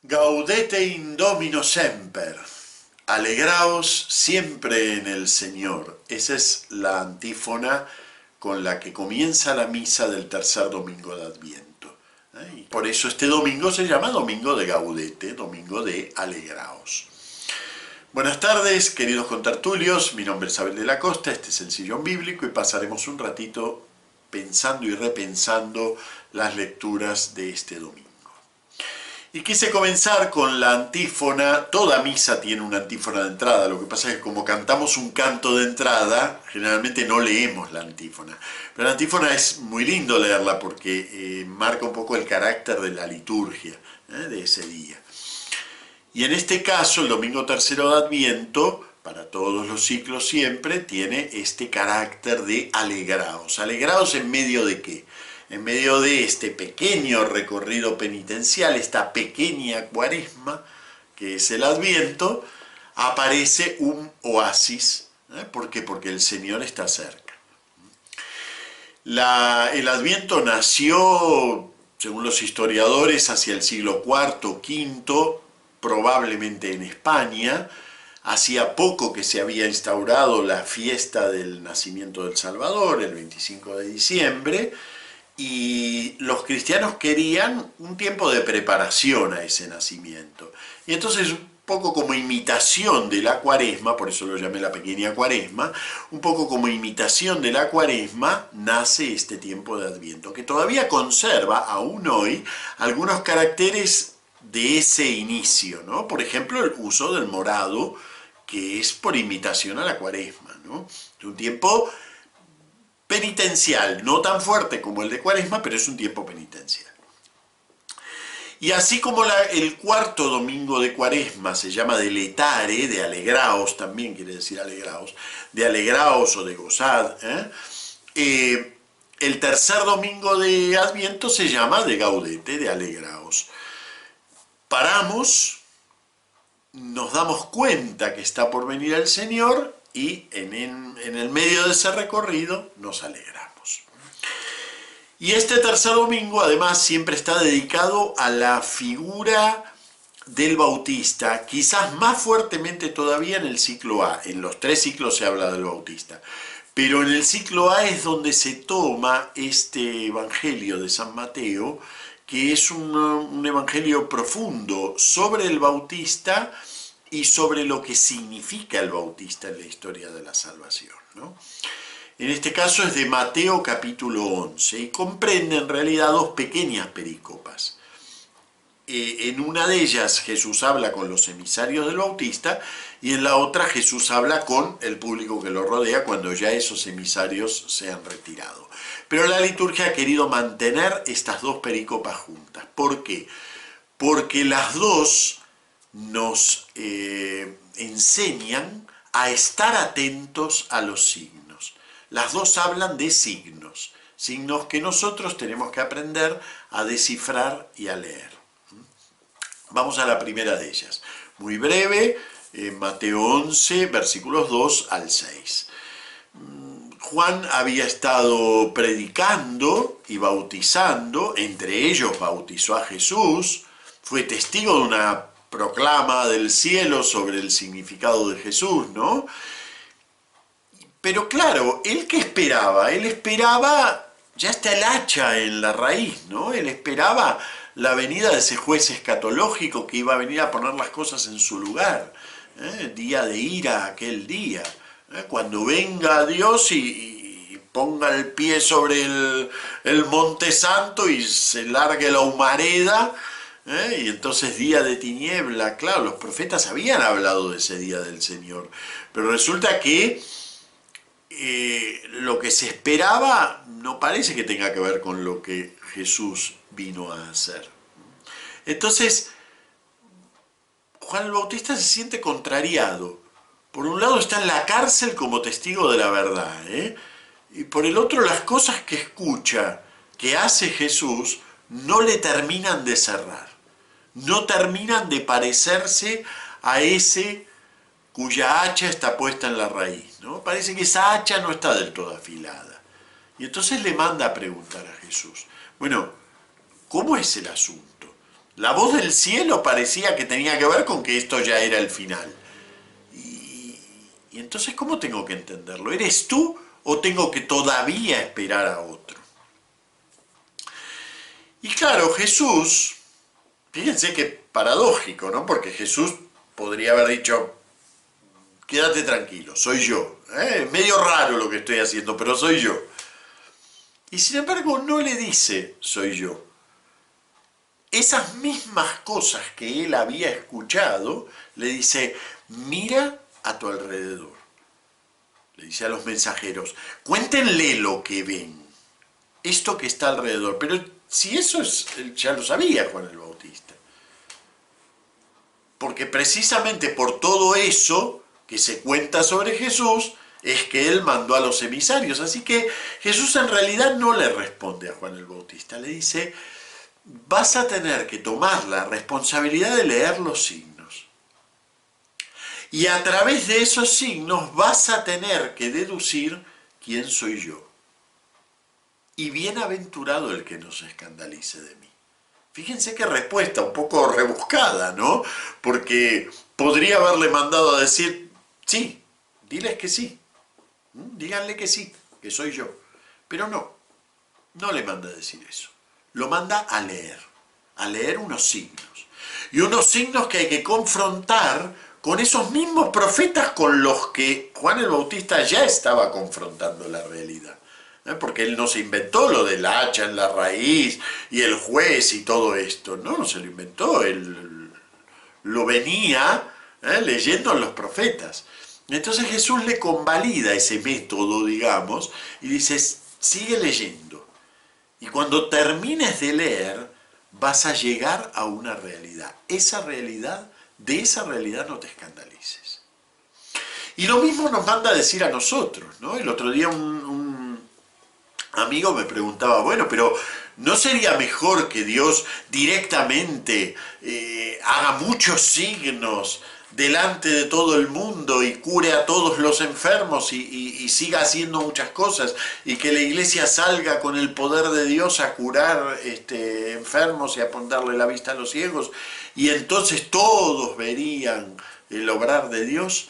Gaudete in Domino semper. Alegraos siempre en el Señor. Esa es la antífona con la que comienza la misa del tercer domingo de Adviento. Y por eso este domingo se llama Domingo de Gaudete, Domingo de Alegraos. Buenas tardes, queridos contertulios. Mi nombre es Abel de la Costa, este es el Sillón Bíblico y pasaremos un ratito pensando y repensando las lecturas de este domingo. Y quise comenzar con la antífona. Toda misa tiene una antífona de entrada, lo que pasa es que como cantamos un canto de entrada, generalmente no leemos la antífona. Pero la antífona es muy lindo leerla porque marca un poco el carácter de la liturgia de ese día. Y en este caso, el domingo tercero de Adviento, para todos los ciclos siempre, tiene este carácter de alegraos. ¿Alegraos en medio de qué? En medio de este pequeño recorrido penitencial, esta pequeña cuaresma, que es el Adviento, aparece un oasis. ¿Por qué? Porque el Señor está cerca. El Adviento nació, según los historiadores, hacia el siglo IV, V, probablemente en España. Hacía poco que se había instaurado la fiesta del nacimiento del Salvador, el 25 de diciembre, y los cristianos querían un tiempo de preparación a ese nacimiento. Y entonces, un poco como imitación de la cuaresma, por eso lo llamé la pequeña cuaresma, un poco como imitación de la cuaresma, nace este tiempo de Adviento, que todavía conserva, aún hoy, algunos caracteres de ese inicio, ¿no? Por ejemplo, el uso del morado, que es por imitación a la cuaresma, ¿no? Es un tiempo penitencial, no tan fuerte como el de Cuaresma, pero es un tiempo penitencial. Y así como el cuarto domingo de Cuaresma se llama de letare, de alegraos, también quiere decir alegraos, de alegraos o de gozad, el tercer domingo de Adviento se llama de gaudete, de alegraos. Paramos, nos damos cuenta que está por venir el Señor y en el medio de ese recorrido nos alegramos. Y este tercer domingo además siempre está dedicado a la figura del Bautista, quizás más fuertemente todavía en el ciclo A. En los tres ciclos se habla del Bautista, pero en el ciclo A es donde se toma este Evangelio de San Mateo, que es un evangelio profundo sobre el Bautista y sobre lo que significa el Bautista en la historia de la salvación, ¿no? En este caso es de Mateo capítulo 11 y comprende en realidad dos pequeñas perícopas. En una de ellas Jesús habla con los emisarios del Bautista y en la otra Jesús habla con el público que lo rodea cuando ya esos emisarios se han retirado. Pero la liturgia ha querido mantener estas dos perícopas juntas. ¿Por qué? Porque las dos nos enseñan a estar atentos a los signos. Las dos hablan de signos, signos que nosotros tenemos que aprender a descifrar y a leer. Vamos a la primera de ellas, muy breve, Mateo 11, versículos 2 al 6. Juan había estado predicando y bautizando, entre ellos bautizó a Jesús, fue testigo de una proclama del cielo sobre el significado de Jesús, ¿no? Pero claro, ¿él qué esperaba? Él esperaba, ya está el hacha en la raíz, ¿no? Él esperaba la venida de ese juez escatológico que iba a venir a poner las cosas en su lugar, día de ira, aquel día, cuando venga Dios y ponga el pie sobre el monte santo y se largue la humareda, y entonces día de tiniebla. Claro, los profetas habían hablado de ese día del Señor, pero resulta que lo que se esperaba no parece que tenga que ver con lo que Jesús vino a hacer. Entonces, Juan el Bautista se siente contrariado. Por un lado está en la cárcel como testigo de la verdad, y por el otro las cosas que escucha, que hace Jesús, no le terminan de cerrar. No terminan de parecerse a ese cuya hacha está puesta en la raíz, ¿no? Parece que esa hacha no está del todo afilada. Y entonces le manda a preguntar a Jesús, bueno, ¿cómo es el asunto? La voz del cielo parecía que tenía que ver con que esto ya era el final. Y, y entonces, ¿cómo tengo que entenderlo? ¿Eres tú o tengo que todavía esperar a otro? Y claro, Jesús, fíjense que paradójico, ¿no? Porque Jesús podría haber dicho, quédate tranquilo, soy yo. Es medio raro lo que estoy haciendo, pero soy yo. Y sin embargo no le dice, soy yo. Esas mismas cosas que él había escuchado, le dice, mira a tu alrededor. Le dice a los mensajeros, cuéntenle lo que ven, esto que está alrededor. Pero si eso es, ya lo sabía Juan el Bautista. Porque precisamente por todo eso que se cuenta sobre Jesús, es que él mandó a los emisarios. Así que Jesús en realidad no le responde a Juan el Bautista, le dice, vas a tener que tomar la responsabilidad de leer los signos. Y a través de esos signos vas a tener que deducir quién soy yo. Y bienaventurado el que no se escandalice de mí. Fíjense qué respuesta un poco rebuscada, ¿no? Porque podría haberle mandado a decir, sí, diles que sí. Díganle que sí, que soy yo. Pero no le manda a decir eso. Lo manda a leer unos signos. Y unos signos que hay que confrontar con esos mismos profetas con los que Juan el Bautista ya estaba confrontando la realidad. Porque él no se inventó lo del hacha en la raíz y el juez y todo esto. No se lo inventó, él lo venía leyendo en los profetas. Entonces Jesús le convalida ese método, digamos, y dice, sigue leyendo. Y cuando termines de leer, vas a llegar a una realidad. De esa realidad no te escandalices. Y lo mismo nos manda a decir a nosotros, ¿no? El otro día un amigo me preguntaba, bueno, pero ¿no sería mejor que Dios directamente haga muchos signos delante de todo el mundo y cure a todos los enfermos y siga haciendo muchas cosas y que la iglesia salga con el poder de Dios a curar enfermos y a darle la vista a los ciegos y entonces todos verían el obrar de Dios?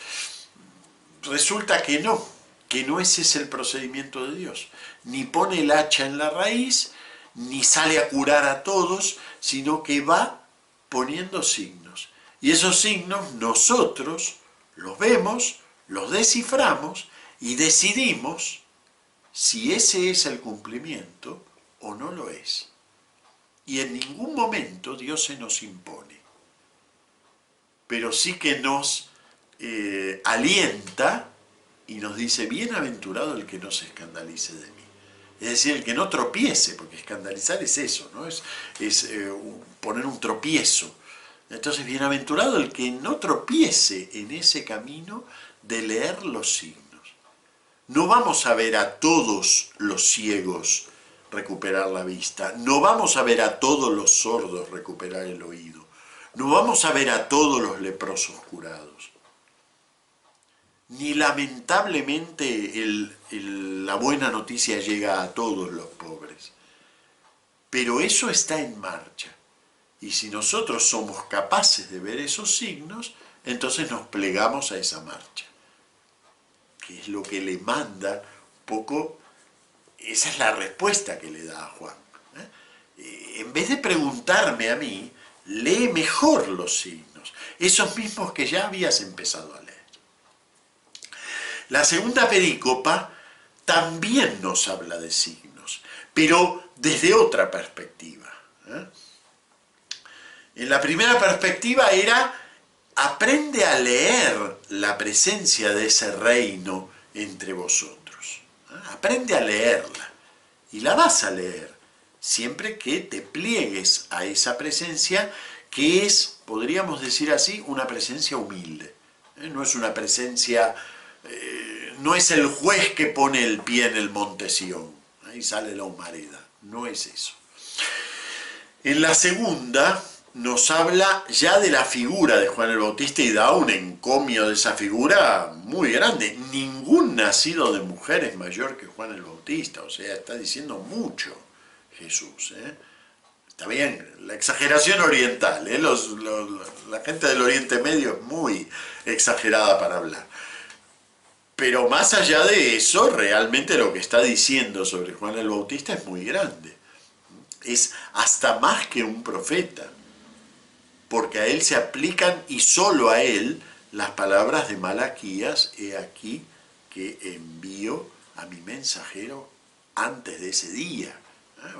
Resulta que no ese es el procedimiento de Dios. Ni pone el hacha en la raíz, ni sale a curar a todos, sino que va poniendo signos. Y esos signos nosotros los vemos, los desciframos y decidimos si ese es el cumplimiento o no lo es. Y en ningún momento Dios se nos impone, pero sí que nos alienta y nos dice, bienaventurado el que no se escandalice de mí. Es decir, el que no tropiece, porque escandalizar es eso, ¿no? Es poner un tropiezo. Entonces, bienaventurado el que no tropiece en ese camino de leer los signos. No vamos a ver a todos los ciegos recuperar la vista, no vamos a ver a todos los sordos recuperar el oído, no vamos a ver a todos los leprosos curados. Ni lamentablemente la buena noticia llega a todos los pobres. Pero eso está en marcha. Y si nosotros somos capaces de ver esos signos, entonces nos plegamos a esa marcha. Que es lo que le manda un poco, esa es la respuesta que le da a Juan. En vez de preguntarme a mí, lee mejor los signos, esos mismos que ya habías empezado a leer. La segunda perícopa también nos habla de signos, pero desde otra perspectiva. En la primera perspectiva era, aprende a leer la presencia de ese reino entre vosotros. Aprende a leerla, y la vas a leer, siempre que te pliegues a esa presencia, que es, podríamos decir así, una presencia humilde. No es una presencia... no es el juez que pone el pie en el monte Sión, ahí sale la humareda, no es eso. En la segunda nos habla ya de la figura de Juan el Bautista y da un encomio de esa figura muy grande. Ningún nacido de mujer es mayor que Juan el Bautista, o sea, está diciendo mucho Jesús, Está bien, la exageración oriental, ¿eh? La gente del Oriente Medio es muy exagerada para hablar. Pero más allá de eso, realmente lo que está diciendo sobre Juan el Bautista es muy grande. Es hasta más que un profeta, porque a él se aplican y solo a él las palabras de Malaquías: he aquí que envío a mi mensajero antes de ese día.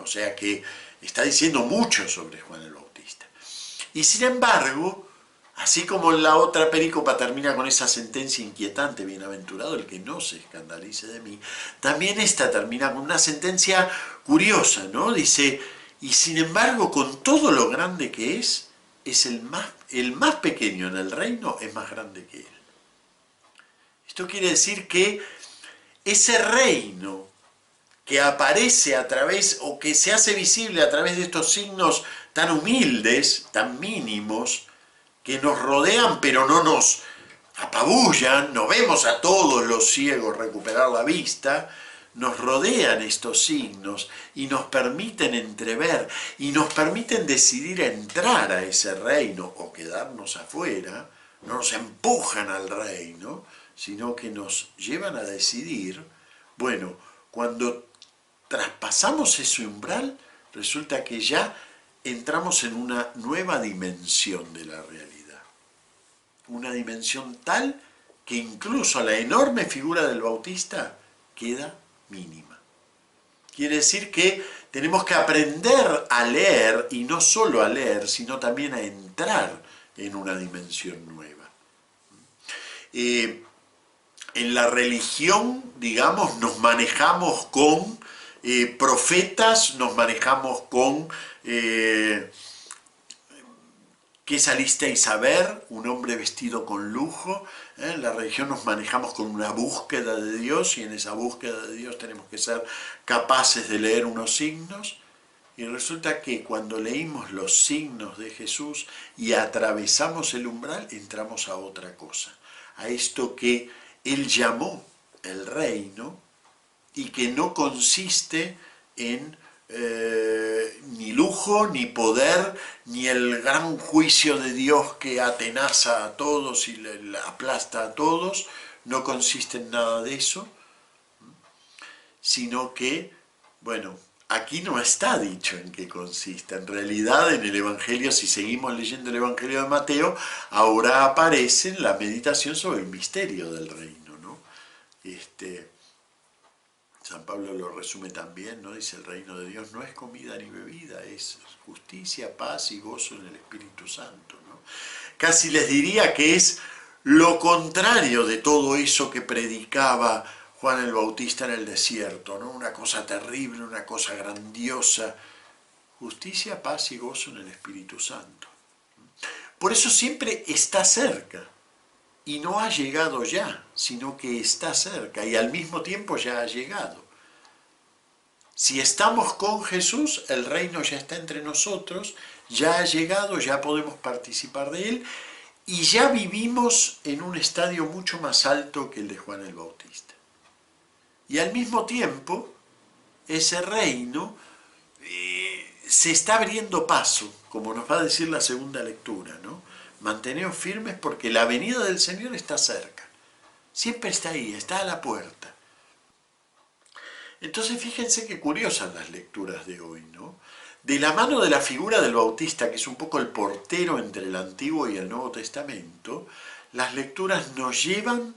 O sea que está diciendo mucho sobre Juan el Bautista. Y sin embargo, así como la otra perícopa termina con esa sentencia inquietante: bienaventurado el que no se escandalice de mí, también esta termina con una sentencia curiosa, ¿no? Dice: y sin embargo, con todo lo grande que es el más pequeño en el reino es más grande que él. Esto quiere decir que ese reino que aparece a través, o que se hace visible a través de estos signos tan humildes, tan mínimos, que nos rodean pero no nos apabullan, no vemos a todos los ciegos recuperar la vista, nos rodean estos signos y nos permiten entrever y nos permiten decidir entrar a ese reino o quedarnos afuera. No nos empujan al reino, sino que nos llevan a decidir. Bueno, cuando traspasamos ese umbral, resulta que ya entramos en una nueva dimensión de la realidad. Una dimensión tal que incluso la enorme figura del Bautista queda mínima. Quiere decir que tenemos que aprender a leer, y no solo a leer, sino también a entrar en una dimensión nueva. En la religión, digamos, nos manejamos con profetas, nos manejamos con ¿qué salisteis a ver? Un hombre vestido con lujo. En la religión nos manejamos con una búsqueda de Dios, y en esa búsqueda de Dios tenemos que ser capaces de leer unos signos. Y resulta que cuando leímos los signos de Jesús y atravesamos el umbral, entramos a otra cosa, a esto que Él llamó el reino, y que no consiste en ni lujo, ni poder, ni el gran juicio de Dios que atenaza a todos y le aplasta a todos. No consiste en nada de eso, sino que, bueno, aquí no está dicho en qué consiste. En realidad, en el Evangelio, si seguimos leyendo el Evangelio de Mateo, ahora aparece la meditación sobre el misterio del reino, ¿no? San Pablo lo resume también, ¿no? Dice: el reino de Dios no es comida ni bebida, es justicia, paz y gozo en el Espíritu Santo, ¿no? Casi les diría que es lo contrario de todo eso que predicaba Juan el Bautista en el desierto, ¿no? Una cosa terrible, una cosa grandiosa. Justicia, paz y gozo en el Espíritu Santo. Por eso siempre está cerca. Y no ha llegado ya, sino que está cerca y al mismo tiempo ya ha llegado. Si estamos con Jesús, el reino ya está entre nosotros, ya ha llegado, ya podemos participar de él, y ya vivimos en un estadio mucho más alto que el de Juan el Bautista. Y al mismo tiempo, ese reino se está abriendo paso, como nos va a decir la segunda lectura, ¿no? Manteneos firmes porque la venida del Señor está cerca. Siempre está ahí, está a la puerta. Entonces fíjense qué curiosas las lecturas de hoy, ¿no? De la mano de la figura del Bautista, que es un poco el portero entre el Antiguo y el Nuevo Testamento, las lecturas nos llevan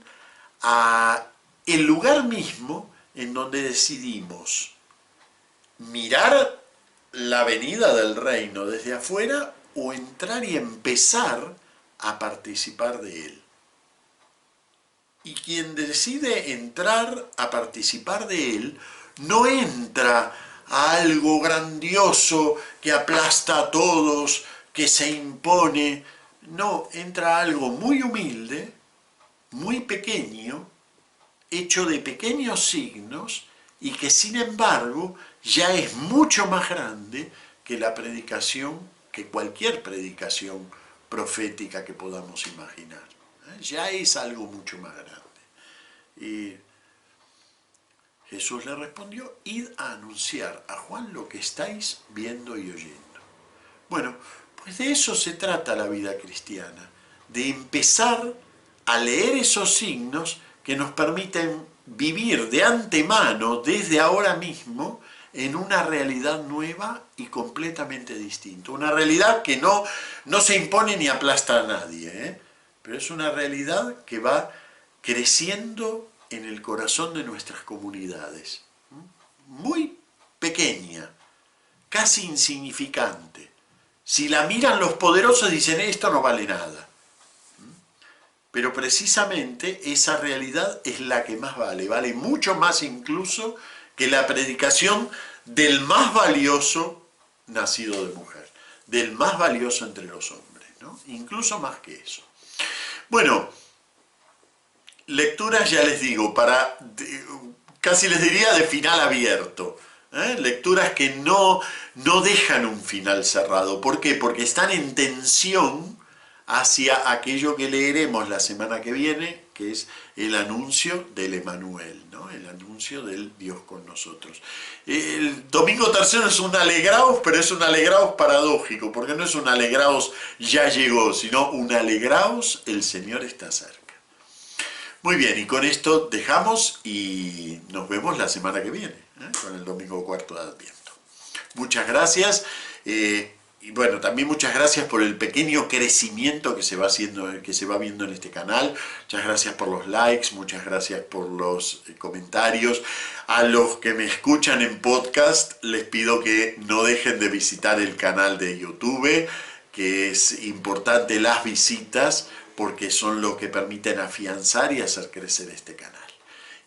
a el lugar mismo en donde decidimos mirar la venida del reino desde afuera, o entrar y empezar a participar de él. Y quien decide entrar a participar de él, no entra a algo grandioso que aplasta a todos, que se impone. No, entra a algo muy humilde, muy pequeño, hecho de pequeños signos, y que sin embargo ya es mucho más grande que la predicación, que cualquier predicación profética que podamos imaginar. Ya es algo mucho más grande. Y Jesús le respondió: id a anunciar a Juan lo que estáis viendo y oyendo. Bueno, pues de eso se trata la vida cristiana, de empezar a leer esos signos que nos permiten vivir de antemano, desde ahora mismo, en una realidad nueva y completamente distinta. Una realidad que no se impone ni aplasta a nadie, pero es una realidad que va creciendo en el corazón de nuestras comunidades. Muy pequeña, casi insignificante. Si la miran los poderosos dicen esto no vale nada. Pero precisamente esa realidad es la que más vale, vale mucho más incluso que la predicación del más valioso nacido de mujer, del más valioso entre los hombres, ¿no? Incluso más que eso. Bueno, lecturas ya les digo, casi les diría de final abierto. Lecturas que no dejan un final cerrado. ¿Por qué? Porque están en tensión hacia aquello que leeremos la semana que viene, que es el anuncio del Emanuel, ¿no? El anuncio del Dios con nosotros. El domingo tercero es un alegraos, pero es un alegraos paradójico, porque no es un alegraos ya llegó, sino un alegraos el Señor está cerca. Muy bien, y con esto dejamos y nos vemos la semana que viene, con el domingo cuarto de Adviento. Muchas gracias. Y bueno, también muchas gracias por el pequeño crecimiento que se va haciendo, que se va viendo en este canal. Muchas gracias por los likes, muchas gracias por los comentarios. A los que me escuchan en podcast, les pido que no dejen de visitar el canal de YouTube, que es importante las visitas, porque son lo que permiten afianzar y hacer crecer este canal.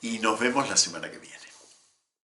Y nos vemos la semana que viene.